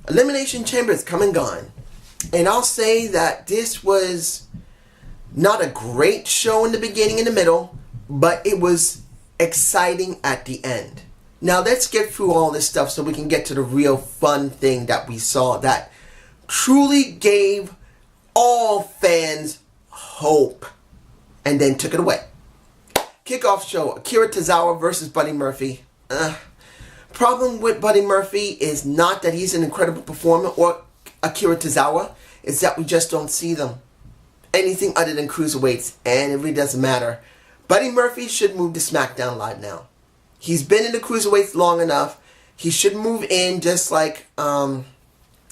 Elimination Chamber is come and gone. And I'll say that this was not a great show in the beginning and the middle, but it was exciting at the end. Now let's get through all this stuff so we can get to the real fun thing that we saw that truly gave all fans hope and then took it away. Kickoff show, Akira Tozawa versus Buddy Murphy. Problem with Buddy Murphy is not that he's an incredible performer or Akira Tozawa, it's that we just don't see them anything other than cruiserweights, and it really doesn't matter. Buddy Murphy should move to SmackDown Live now. He's been in the cruiserweights long enough. He should move in just like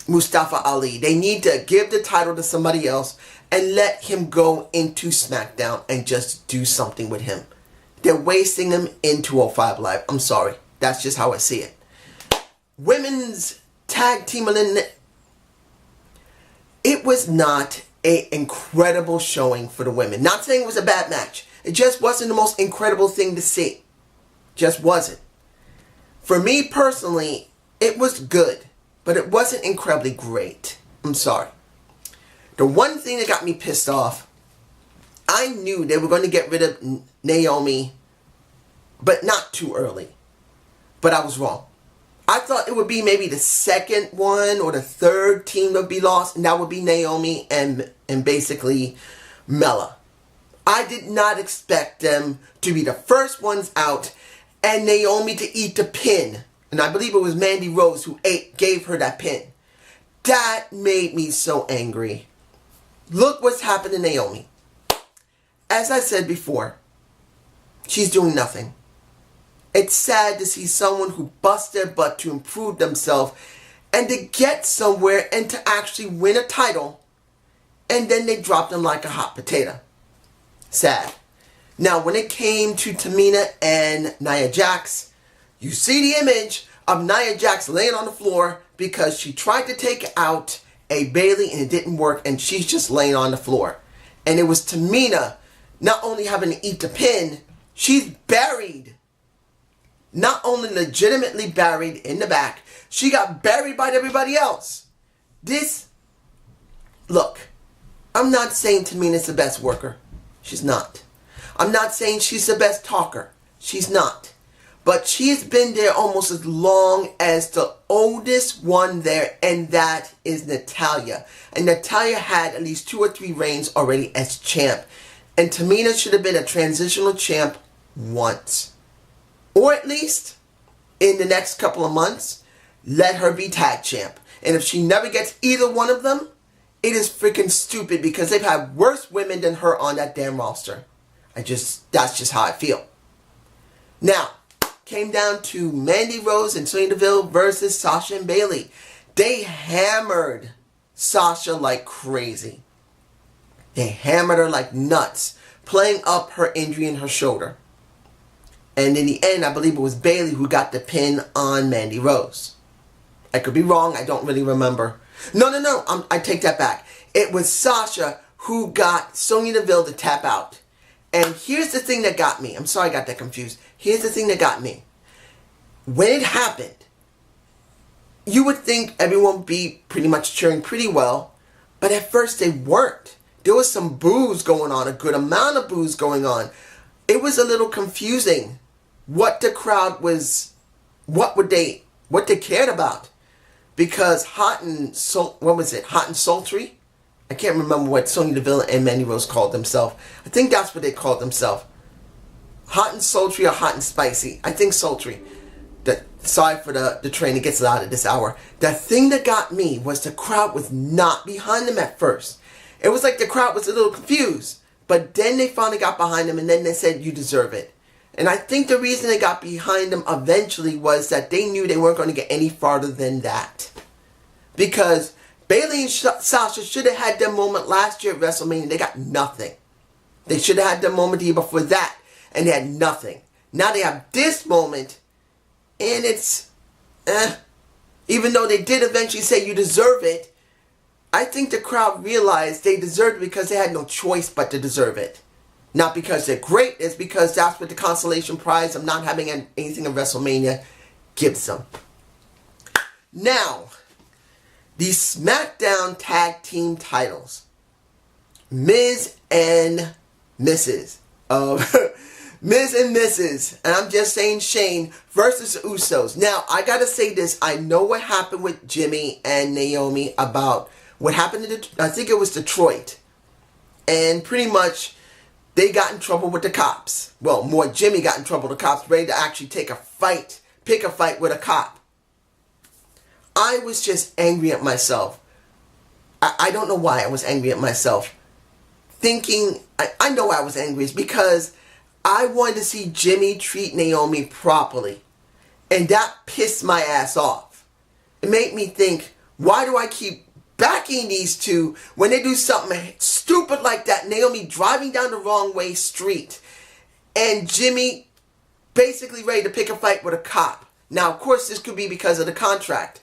Mustafa Ali. They need to give the title to somebody else and let him go into SmackDown and just do something with him. They're wasting him in 205 Live. I'm sorry. That's just how I see it. Women's tag team elimination. It was not an incredible showing for the women. Not saying it was a bad match. It just wasn't the most incredible thing to see. Just wasn't. For me personally, it was good, but it wasn't incredibly great. I'm sorry. The one thing that got me pissed off, I knew they were going to get rid of Naomi, but not too early. But I was wrong. I thought it would be maybe the second one or the third team that would be lost, and that would be Naomi and basically Mella. I did not expect them to be the first ones out and Naomi to eat the pin. And I believe it was Mandy Rose who gave her that pin. That made me so angry. Look what's happened to Naomi. As I said before, she's doing nothing. It's sad to see someone who busts their butt to improve themselves and to get somewhere and to actually win a title, and then they drop them like a hot potato. Sad. Now, when it came to Tamina and Nia Jax, you see the image of Nia Jax laying on the floor because she tried to take out a Bayley and it didn't work, and she's just laying on the floor. And it was Tamina not only having to eat the pin, she's buried. Not only legitimately buried in the back, she got buried by everybody else. Look, I'm not saying Tamina's the best worker. She's not. I'm not saying she's the best talker. She's not. But she's been there almost as long as the oldest one there, and that is Natalya. And Natalya had at least 2 or 3 reigns already as champ. And Tamina should have been a transitional champ once. Or at least, in the next couple of months, let her be tag champ. And if she never gets either one of them, it is freaking stupid because they've had worse women than her on that damn roster. That's just how I feel. Now, came down to Mandy Rose and Sonya Deville versus Sasha and Bayley. They hammered Sasha like crazy. They hammered her like nuts, playing up her injury in her shoulder. And in the end, I believe it was Bayley who got the pin on Mandy Rose. I could be wrong. I don't really remember. No. I take that back. It was Sasha who got Sonya Deville to tap out. And here's the thing that got me. I'm sorry I got that confused. Here's the thing that got me. When it happened, you would think everyone would be pretty much cheering pretty well. But at first they weren't. There was some boos going on. A good amount of boos going on. It was a little confusing. What the crowd was, what they cared about, because Hot and Sultry? I can't remember what Sonya Deville and Mandy Rose called themselves. I think that's what they called themselves. Hot and Sultry or Hot and Spicy. I think Sultry. Sorry for the train, it gets loud at this hour. The thing that got me was the crowd was not behind them at first. It was like the crowd was a little confused. But then they finally got behind them and then they said, you deserve it. And I think the reason they got behind them eventually was that they knew they weren't going to get any farther than that. Because Bayley and Sasha should have had their moment last year at WrestleMania. They got nothing. They should have had their moment the year before that. And they had nothing. Now they have this moment. And it's, even though they did eventually say you deserve it, I think the crowd realized they deserved it because they had no choice but to deserve it. Not because they're great, it's because that's what the consolation prize of not having anything in WrestleMania gives them. Now, the SmackDown Tag Team titles. Miz and Mrs. Miz and Mrs. And I'm just saying Shane versus the Usos. Now, I gotta say this. I know what happened with Jimmy and Naomi about what happened to, I think it was Detroit. And pretty much, they got in trouble with the cops. Well, more Jimmy got in trouble with the cops, ready to actually pick a fight with a cop. I was just angry at myself. I don't know why I was angry at myself. Thinking, I know I was angry. It's because I wanted to see Jimmy treat Naomi properly. And that pissed my ass off. It made me think, why do I keep backing these two when they do something stupid like that? Naomi driving down the wrong way street. And Jimmy basically ready to pick a fight with a cop. Now, of course, this could be because of the contract.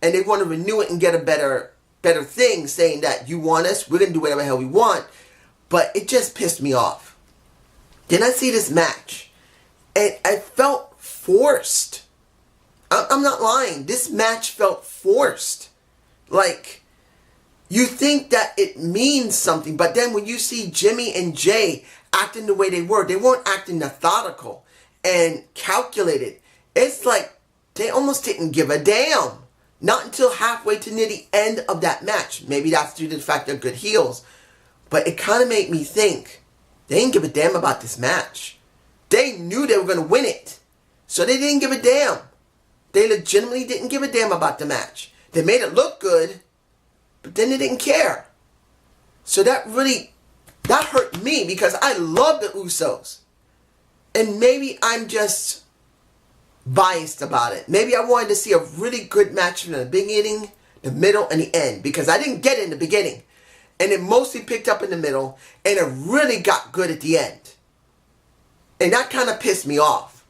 And they want to renew it and get a better thing, saying that you want us, we're going to do whatever the hell we want. But it just pissed me off. Then I see this match, and I felt forced. I'm not lying. This match felt forced. Like, you think that it means something, but then when you see Jimmy and Jay acting the way they weren't acting methodical and calculated. It's like they almost didn't give a damn. Not until halfway to near the end of that match. Maybe that's due to the fact they're good heels. But it kind of made me think, they didn't give a damn about this match. They knew they were going to win it. So they didn't give a damn. They legitimately didn't give a damn about the match. They made it look good, but then they didn't care. So that hurt me because I love the Usos. And maybe I'm just biased about it. Maybe I wanted to see a really good match from the beginning, the middle, and the end. Because I didn't get it in the beginning. And it mostly picked up in the middle. And it really got good at the end. And that kind of pissed me off.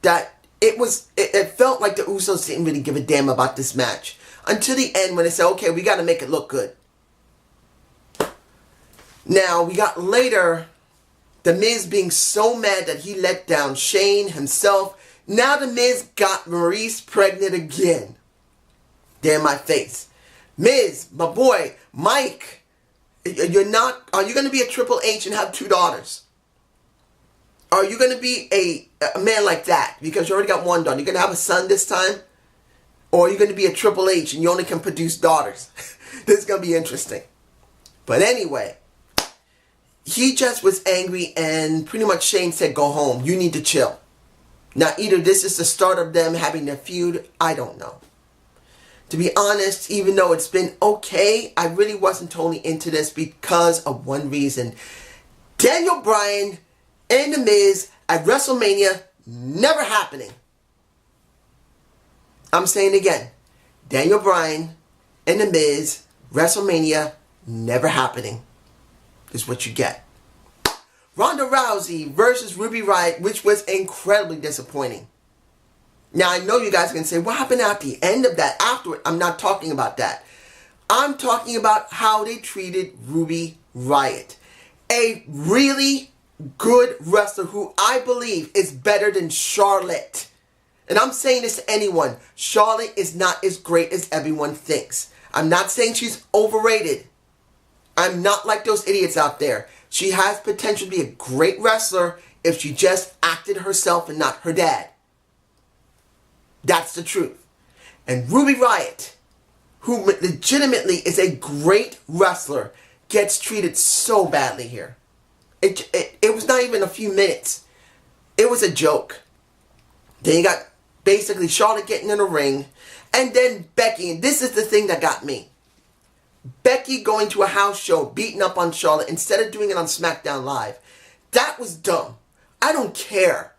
That it felt like the Usos didn't really give a damn about this match. Until the end when they said, okay, we got to make it look good. Now, we got later The Miz being so mad that he let down Shane himself. Now The Miz got Maurice pregnant again. There in my face. Miz, my boy, Mike, are you going to be a Triple H and have 2 daughters? Are you going to be a man like that? Because you already got 1 daughter. You're going to have a son this time? Or are you going to be a Triple H and you only can produce daughters? This is going to be interesting. But anyway, he just was angry and pretty much Shane said, go home. You need to chill. Now, either this is the start of them having a feud, I don't know. To be honest, even though it's been okay, I really wasn't totally into this because of one reason. Daniel Bryan and The Miz at WrestleMania, never happening. I'm saying it again. Daniel Bryan and The Miz, WrestleMania, never happening. This is what you get. Ronda Rousey versus Ruby Riott, which was incredibly disappointing. Now, I know you guys are going to say, what happened at the end of that afterward? I'm not talking about that. I'm talking about how they treated Ruby Riott. A really good wrestler who I believe is better than Charlotte. And I'm saying this to anyone. Charlotte is not as great as everyone thinks. I'm not saying she's overrated. I'm not like those idiots out there. She has potential to be a great wrestler if she just acted herself and not her dad. That's the truth. And Ruby Riott, who legitimately is a great wrestler, gets treated so badly here. It was not even a few minutes. It was a joke. Then you got basically Charlotte getting in the ring. And then Becky, and this is the thing that got me. Becky going to a house show, beating up on Charlotte instead of doing it on SmackDown Live. That was dumb. I don't care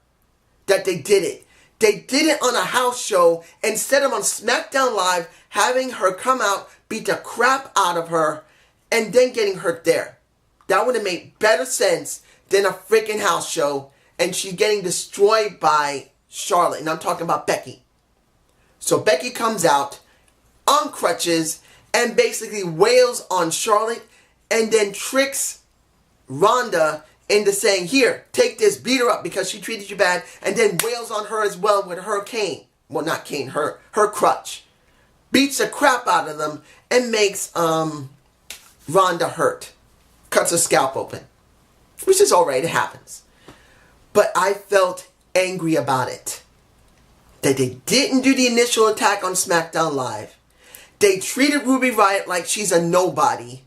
that they did it. They did it on a house show instead of on SmackDown Live, having her come out, beat the crap out of her, and then getting hurt there. That would have made better sense than a freaking house show, and she's getting destroyed by Charlotte, and I'm talking about Becky. So Becky comes out on crutches and basically wails on Charlotte and then tricks Ronda into saying, here, take this, beat her up because she treated you bad, and then wails on her as well with her cane. Well, not cane, her crutch. beats the crap out of them, and makes Ronda hurt. Cuts her scalp open. Which is alright, it happens. But I felt angry about it. That they didn't do the initial attack on SmackDown Live. They treated Ruby Riott like she's a nobody.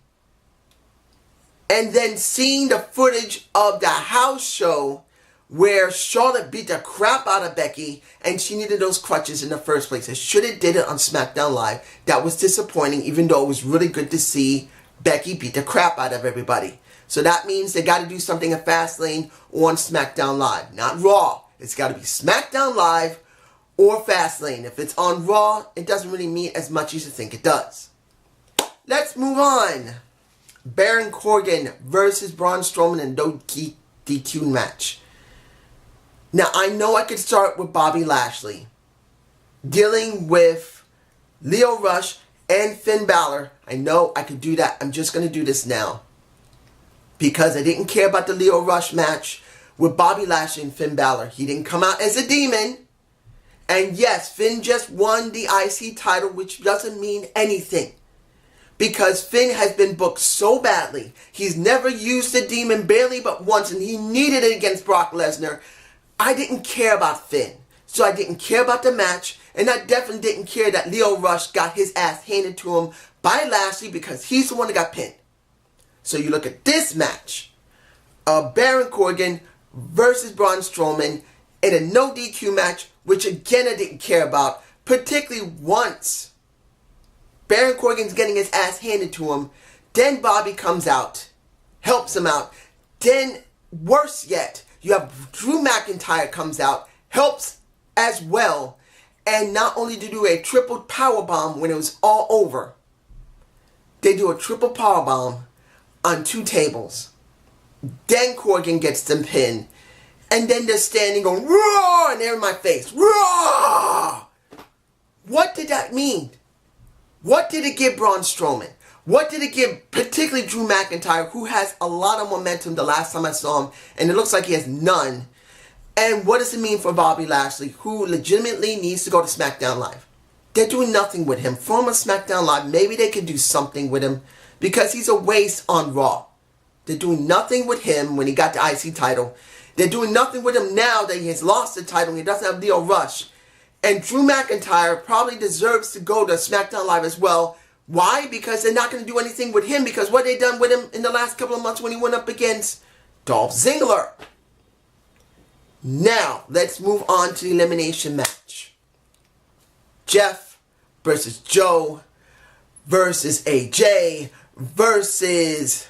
And then seeing the footage of the house show where Charlotte beat the crap out of Becky and she needed those crutches in the first place. They should have did it on SmackDown Live. That was disappointing, even though it was really good to see Becky beat the crap out of everybody. So that means they got to do something at Fastlane or on SmackDown Live. Not Raw. It's got to be SmackDown Live or Fastlane. If it's on Raw, it doesn't really mean as much as you think it does. Let's move on. Baron Corbin versus Braun Strowman in no DQ match. Now, I know I could start with Bobby Lashley. Dealing with Lio Rush and Finn Balor. I know I could do that. I'm just going to do this now. Because I didn't care about the Lio Rush match with Bobby Lashley and Finn Balor. He didn't come out as a demon. And yes, Finn just won the IC title, which doesn't mean anything. Because Finn has been booked so badly. He's never used the demon, barely but once, and he needed it against Brock Lesnar. I didn't care about Finn. So I didn't care about the match, and I definitely didn't care that Lio Rush got his ass handed to him by Lashley because he's the one that got pinned. So you look at this match of Baron Corbin versus Braun Strowman in a no DQ match, which again I didn't care about, particularly once Baron Corbin's getting his ass handed to him. Then Bobby comes out, helps him out. Then, worse yet, you have Drew McIntyre comes out, helps as well. And not only to do a triple powerbomb when it was all over, they do a triple powerbomb on 2 tables. Then Corbin gets them pinned. And then they're standing going, "Roar!" and they're in my face. "Roar!" What did that mean? What did it give Braun Strowman? What did it give particularly Drew McIntyre, who has a lot of momentum the last time I saw him, and it looks like he has none? And what does it mean for Bobby Lashley, who legitimately needs to go to SmackDown Live? They're doing nothing with him. From a SmackDown Live, maybe they could do something with him because he's a waste on Raw. They're doing nothing with him when he got the IC title. They're doing nothing with him now that he has lost the title and he doesn't have Lio Rush. And Drew McIntyre probably deserves to go to SmackDown Live as well. Why? Because they're not going to do anything with him because what they done with him in the last couple of months when he went up against Dolph Ziggler. Now, let's move on to the elimination match. Jeff versus Joe versus AJ versus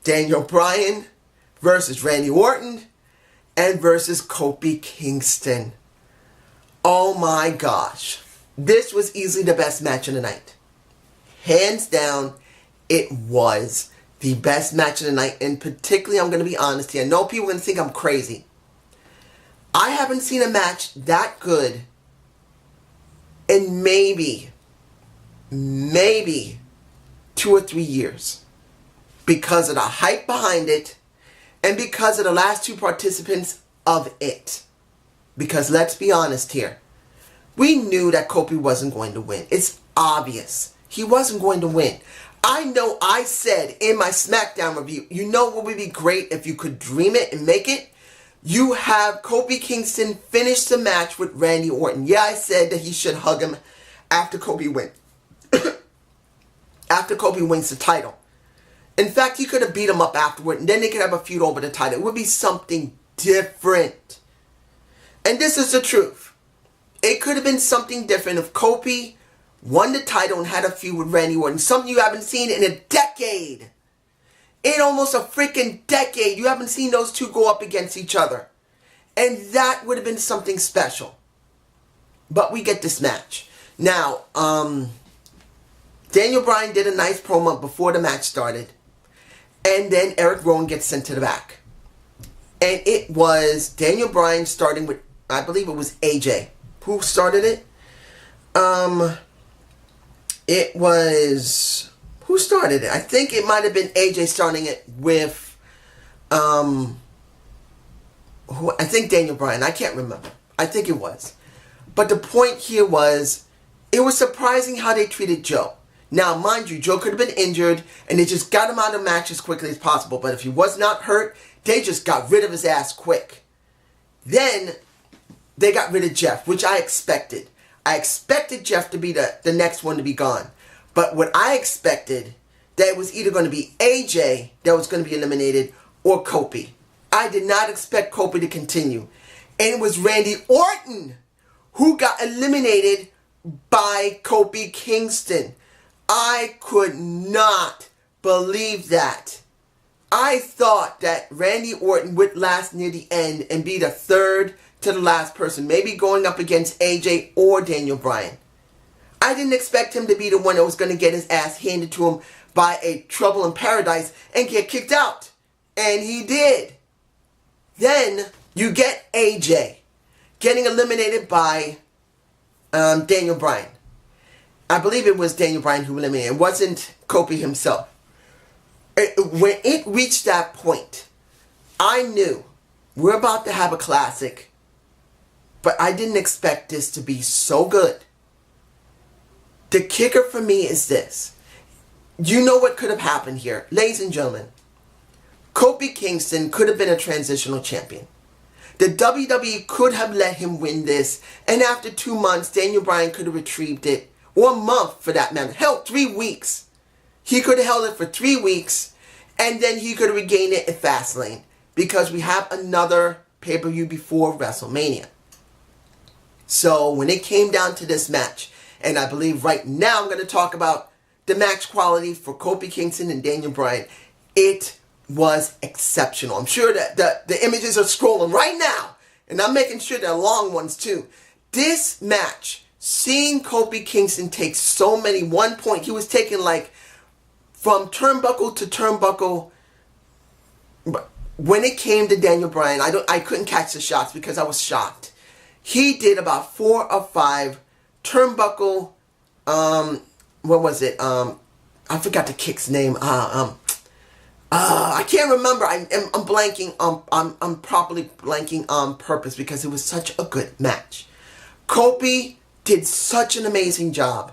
Daniel Bryan versus Randy Orton and versus Kofi Kingston. Oh my gosh. This was easily the best match of the night. Hands down, it was the best match of the night. And particularly, I'm going to be honest here. I know people are going to think I'm crazy. I haven't seen a match that good in maybe 2 or 3 years. Because of the hype behind it and because of the last 2 participants of it. Because let's be honest here. We knew that Kofi wasn't going to win. It's obvious. He wasn't going to win. I know I said in my SmackDown review, you know what would be great if you could dream it and make it? You have Kofi Kingston finish the match with Randy Orton. Yeah, I said that he should hug him after Kofi wins. After Kofi wins the title. In fact, he could have beat him up afterward and then they could have a feud over the title. It would be something different. And this is the truth. It could have been something different if Kofi won the title and had a feud with Randy Orton. Something you haven't seen in a decade. In almost a freaking decade, you haven't seen those two go up against each other. And that would have been something special. But we get this match. Now, Daniel Bryan did a nice promo before the match started. And then Eric Rowan gets sent to the back. And it was Daniel Bryan starting with, I believe it was AJ. Who started it? It was... Who started it? I think it might have been AJ starting it with... I think Daniel Bryan. I can't remember. I think it was. But the point here was It was surprising how they treated Joe. Now, mind you, Joe could have been injured, and they just got him out of the match as quickly as possible. But if he was not hurt, they just got rid of his ass quick. Then, they got rid of Jeff, which I expected. I expected Jeff to be the next one to be gone. But what I expected, that it was either going to be AJ that was going to be eliminated, or Kofi. I did not expect Kofi to continue. And it was Randy Orton who got eliminated by Kofi Kingston. I could not believe that. I thought that Randy Orton would last near the end and be the third to the last person, maybe going up against AJ or Daniel Bryan. I didn't expect him to be the one that was going to get his ass handed to him by a Trouble in Paradise and get kicked out. And he did. Then you get AJ getting eliminated by Daniel Bryan. I believe it was Daniel Bryan who eliminated. It wasn't Kofi himself. When it reached that point, I knew we're about to have a classic, but I didn't expect this to be so good. The kicker for me is this. You know what could have happened here. Ladies and gentlemen, Kofi Kingston could have been a transitional champion. The WWE could have let him win this, and after 2 months, Daniel Bryan could have retrieved it. Or a month for that matter. Hell, 3 weeks. He could have held it for 3 weeks, and then he could have regained it at Fastlane. Because we have another pay-per-view before WrestleMania. So, when it came down to this match, and I believe right now I'm going to talk about the match quality for Kofi Kingston and Daniel Bryan. It was exceptional. I'm sure that the images are scrolling right now. And I'm making sure they're long ones too. This match, seeing Kofi Kingston take so many, 1 point, he was taking like from turnbuckle to turnbuckle. But when it came to Daniel Bryan, I couldn't catch the shots because I was shocked. He did about 4 or 5 turnbuckle, what was it? I forgot the kick's name. I can't remember. I'm blanking. I'm probably blanking on purpose because it was such a good match. Kofi did such an amazing job.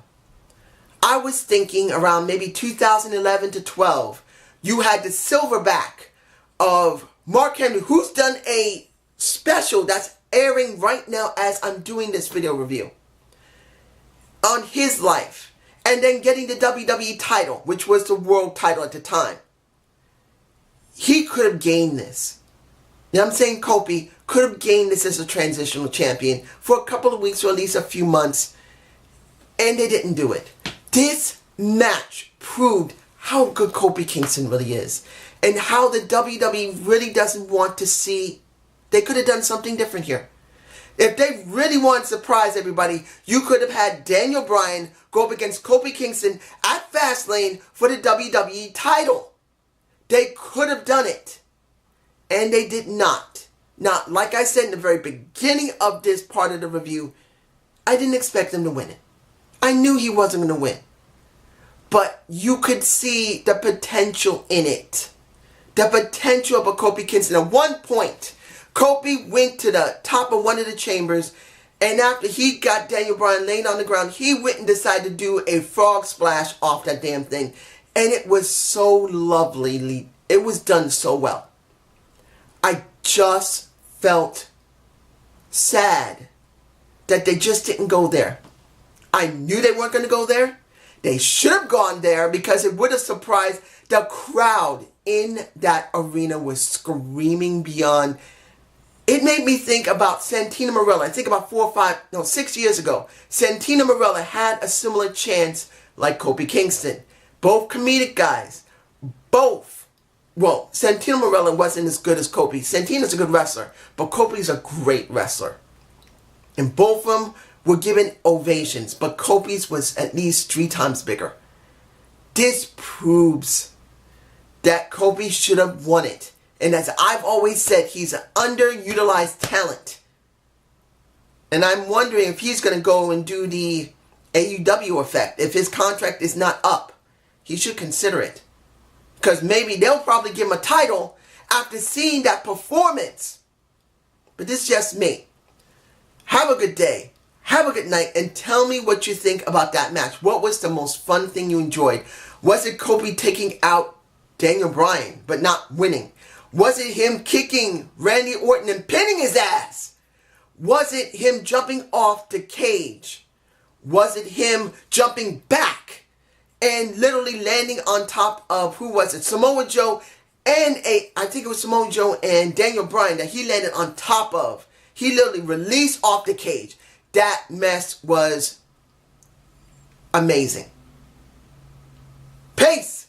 I was thinking around maybe 2011 to 12, you had the silverback of Mark Henry, who's done a special that's airing right now as I'm doing this video review on his life, and then getting the WWE title, which was the world title at the time. He could have gained this. You know what I'm saying? Kofi could have gained this as a transitional champion for a couple of weeks or at least a few months, and they didn't do it. This match proved how good Kofi Kingston really is, and how the WWE really doesn't want to see. They could have done something different here. If they really want to surprise everybody, you could have had Daniel Bryan go up against Kofi Kingston at Fastlane for the WWE title. They could have done it. And they did not. Now, like I said in the very beginning of this part of the review, I didn't expect him to win it. I knew he wasn't going to win. But you could see the potential in it. The potential of a Kofi Kingston. At one point, Kofi went to the top of one of the chambers, and after he got Daniel Bryan laying on the ground, he went and decided to do a frog splash off that damn thing. And it was so lovely. It was done so well. I just felt sad that they just didn't go there. I knew they weren't going to go there. They should have gone there because it would have surprised. The crowd in that arena was screaming beyond. It made me think about Santino Marella. I think about 6 years ago. Santino Marella had a similar chance like Kofi Kingston. Both comedic guys. Both. Well, Santino Marella wasn't as good as Kofi. Santino's a good wrestler, but Kofi's a great wrestler. And both of them were given ovations, but Kofi's was at least 3 times bigger. This proves that Kofi should have won it. And as I've always said, he's an underutilized talent. And I'm wondering if he's going to go and do the AEW effect. If his contract is not up, he should consider it. Because maybe they'll probably give him a title after seeing that performance. But this is just me. Have a good day. Have a good night and tell me what you think about that match. What was the most fun thing you enjoyed? Was it Kofi taking out Daniel Bryan but not winning? Was it him kicking Randy Orton and pinning his ass? Was it him jumping off the cage? Was it him jumping back and literally landing on top of, who was it? Samoa Joe and I think it was Samoa Joe and Daniel Bryan that he landed on top of. He literally released off the cage. That mess was amazing. Peace.